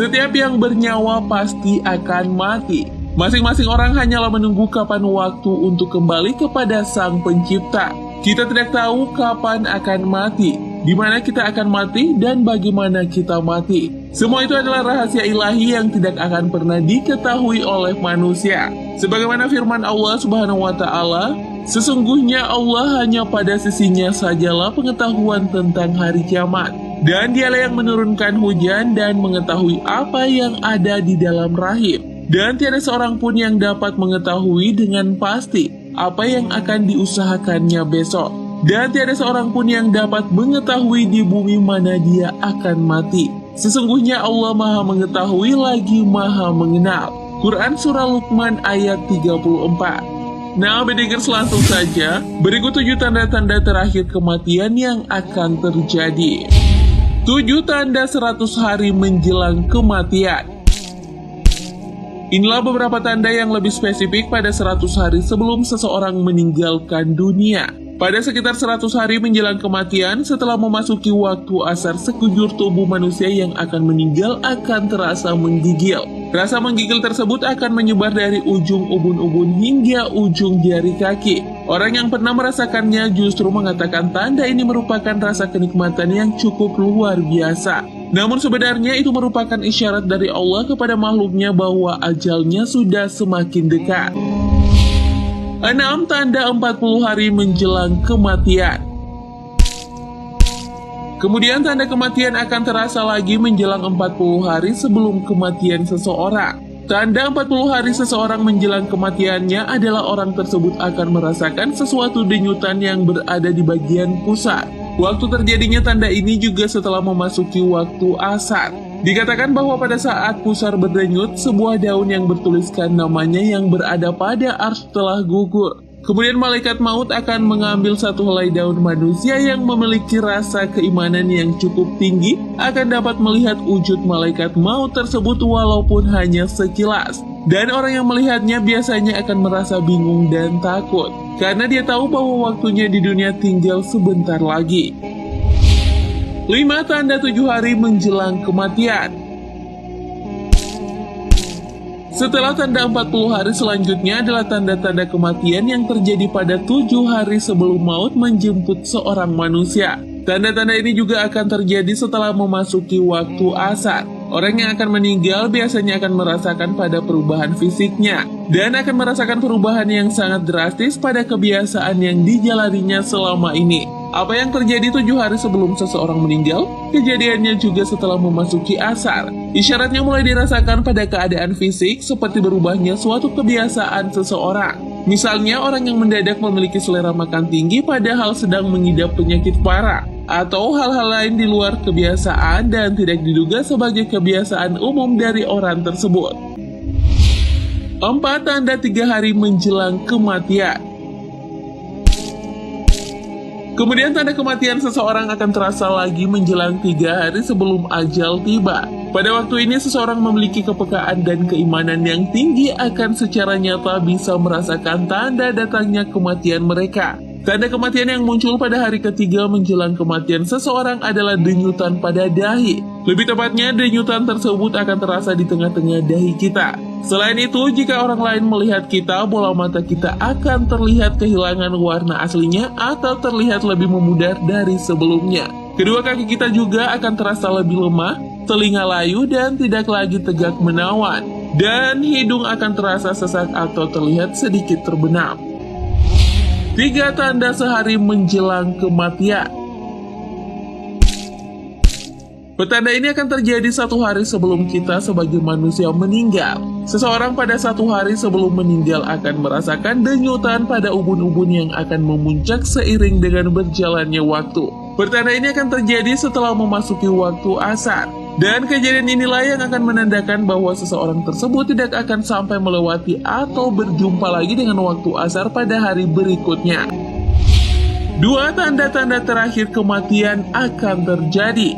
Setiap yang bernyawa pasti akan mati. Masing-masing orang hanyalah menunggu kapan waktu untuk kembali kepada Sang Pencipta. Kita tidak tahu kapan akan mati, di mana kita akan mati, dan bagaimana kita mati. Semua itu adalah rahasia ilahi yang tidak akan pernah diketahui oleh manusia. Sebagaimana firman Allah Subhanahu wa Ta'ala, sesungguhnya Allah hanya pada sisinya sajalah pengetahuan tentang hari kiamat. Dan dialah yang menurunkan hujan dan mengetahui apa yang ada di dalam rahim. Dan tiada seorang pun yang dapat mengetahui dengan pasti apa yang akan diusahakannya besok. Dan tiada seorang pun yang dapat mengetahui di bumi mana dia akan mati. Sesungguhnya Allah Maha Mengetahui lagi Maha Mengenal. Quran Surah Luqman ayat 34. Nah, bedikers, langsung saja berikut 7 tanda-tanda terakhir kematian yang akan terjadi. 7 tanda 100 hari menjelang kematian. Inilah beberapa tanda yang lebih spesifik pada 100 hari sebelum seseorang meninggalkan dunia. Pada sekitar 100 hari menjelang kematian, setelah memasuki waktu asar, sekujur tubuh manusia yang akan meninggal akan terasa menggigil. Rasa menggigil tersebut akan menyebar dari ujung ubun-ubun hingga ujung jari kaki. Orang yang pernah merasakannya justru mengatakan tanda ini merupakan rasa kenikmatan yang cukup luar biasa. Namun sebenarnya itu merupakan isyarat dari Allah kepada makhluknya bahwa ajalnya sudah semakin dekat. 6 tanda 40 hari menjelang kematian. Kemudian tanda kematian akan terasa lagi menjelang 40 hari sebelum kematian seseorang. Tanda 40 hari seseorang menjelang kematiannya adalah orang tersebut akan merasakan sesuatu denyutan yang berada di bagian pusat. Waktu terjadinya tanda ini juga setelah memasuki waktu asar. Dikatakan bahwa pada saat pusar berdenyut, sebuah daun yang bertuliskan namanya yang berada pada arsy telah gugur. Kemudian malaikat maut akan mengambil satu helai daun. Manusia yang memiliki rasa keimanan yang cukup tinggi akan dapat melihat wujud malaikat maut tersebut walaupun hanya sekilas. Dan orang yang melihatnya biasanya akan merasa bingung dan takut, karena dia tahu bahwa waktunya di dunia tinggal sebentar lagi. 5 tanda 7 hari menjelang kematian. Setelah tanda 40 hari selanjutnya adalah tanda-tanda kematian yang terjadi pada 7 hari sebelum maut menjemput seorang manusia. Tanda-tanda ini juga akan terjadi setelah memasuki waktu asar. Orang yang akan meninggal biasanya akan merasakan pada perubahan fisiknya, dan akan merasakan perubahan yang sangat drastis pada kebiasaan yang dijalaninya selama ini. Apa yang terjadi 7 hari sebelum seseorang meninggal, kejadiannya juga setelah memasuki asar. Isyaratnya mulai dirasakan pada keadaan fisik seperti berubahnya suatu kebiasaan seseorang. Misalnya orang yang mendadak memiliki selera makan tinggi padahal sedang mengidap penyakit parah, atau hal-hal lain di luar kebiasaan dan tidak diduga sebagai kebiasaan umum dari orang tersebut. 4 tanda 3 hari menjelang kematian. Kemudian tanda kematian seseorang akan terasa lagi menjelang 3 hari sebelum ajal tiba. Pada waktu ini seseorang memiliki kepekaan dan keimanan yang tinggi akan secara nyata bisa merasakan tanda datangnya kematian mereka. Tanda kematian yang muncul pada hari ketiga menjelang kematian seseorang adalah denyutan pada dahi. Lebih tepatnya, denyutan tersebut akan terasa di tengah-tengah dahi kita. Selain itu, jika orang lain melihat kita, bola mata kita akan terlihat kehilangan warna aslinya atau terlihat lebih memudar dari sebelumnya. Kedua kaki kita juga akan terasa lebih lemah, telinga layu dan tidak lagi tegak menawan. Dan hidung akan terasa sesak atau terlihat sedikit terbenam. 3 tanda sehari menjelang kematian. Petanda ini akan terjadi 1 hari sebelum kita sebagai manusia meninggal. Seseorang pada 1 hari sebelum meninggal akan merasakan denyutan pada ubun-ubun yang akan memuncak seiring dengan berjalannya waktu. Petanda ini akan terjadi setelah memasuki waktu asar. Dan kejadian inilah yang akan menandakan bahwa seseorang tersebut tidak akan sampai melewati atau berjumpa lagi dengan waktu asar pada hari berikutnya. 2 tanda-tanda terakhir kematian akan terjadi.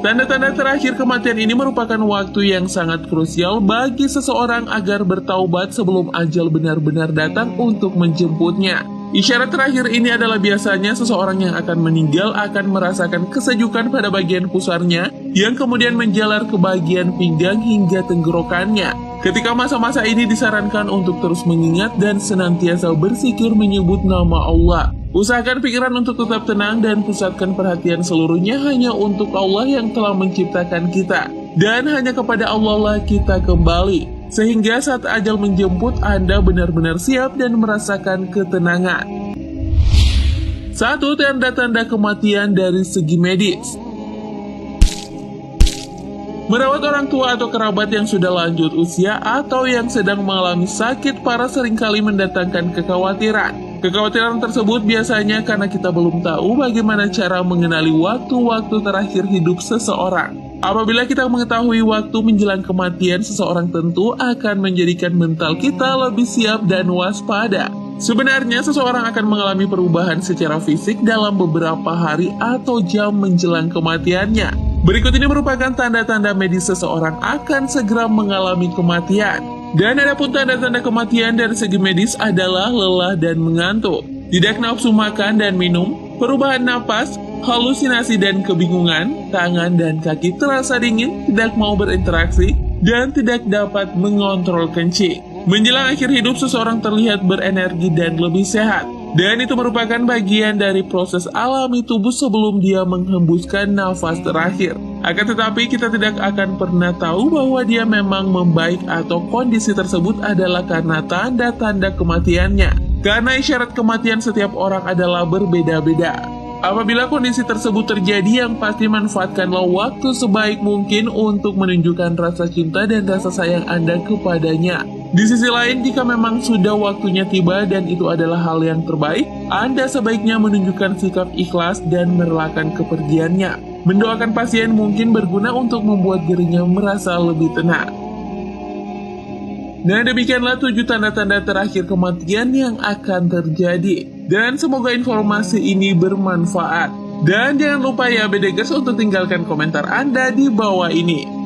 Tanda-tanda terakhir kematian ini merupakan waktu yang sangat krusial bagi seseorang agar bertaubat sebelum ajal benar-benar datang untuk menjemputnya. Isyarat terakhir ini adalah biasanya seseorang yang akan meninggal akan merasakan kesejukan pada bagian pusarnya yang kemudian menjalar ke bagian pinggang hingga tenggorokannya. Ketika masa-masa ini disarankan untuk terus mengingat dan senantiasa berzikir menyebut nama Allah. Usahakan pikiran untuk tetap tenang dan pusatkan perhatian seluruhnya hanya untuk Allah yang telah menciptakan kita. Dan hanya kepada Allah lah kita kembali. Sehingga saat ajal menjemput, Anda benar-benar siap dan merasakan ketenangan. 1. Tanda-tanda kematian dari segi medis. Merawat orang tua atau kerabat yang sudah lanjut usia atau yang sedang mengalami sakit parah seringkali mendatangkan kekhawatiran. Kekhawatiran tersebut biasanya karena kita belum tahu bagaimana cara mengenali waktu-waktu terakhir hidup seseorang. Apabila kita mengetahui waktu menjelang kematian seseorang, tentu akan menjadikan mental kita lebih siap dan waspada. Sebenarnya seseorang akan mengalami perubahan secara fisik dalam beberapa hari atau jam menjelang kematiannya. Berikut ini merupakan tanda-tanda medis seseorang akan segera mengalami kematian. Dan adapun tanda-tanda kematian dari segi medis adalah lelah dan mengantuk, tidak nafsu makan dan minum, perubahan napas, halusinasi dan kebingungan, tangan dan kaki terasa dingin, tidak mau berinteraksi, dan tidak dapat mengontrol kencing. Menjelang akhir hidup, seseorang terlihat berenergi dan lebih sehat. Dan itu merupakan bagian dari proses alami tubuh sebelum dia menghembuskan nafas terakhir. Akan tetapi kita tidak akan pernah tahu bahwa dia memang membaik atau kondisi tersebut adalah karena tanda-tanda kematiannya. Karena isyarat kematian setiap orang adalah berbeda-beda. Apabila kondisi tersebut terjadi, yang pasti manfaatkanlah waktu sebaik mungkin untuk menunjukkan rasa cinta dan rasa sayang Anda kepadanya. Di sisi lain, jika memang sudah waktunya tiba dan itu adalah hal yang terbaik, Anda sebaiknya menunjukkan sikap ikhlas dan merelakan kepergiannya. Mendoakan pasien mungkin berguna untuk membuat dirinya merasa lebih tenang. Nah, demikianlah 7 tanda-tanda terakhir kematian yang akan terjadi. Dan semoga informasi ini bermanfaat. Dan jangan lupa ya BDGers untuk tinggalkan komentar Anda di bawah ini.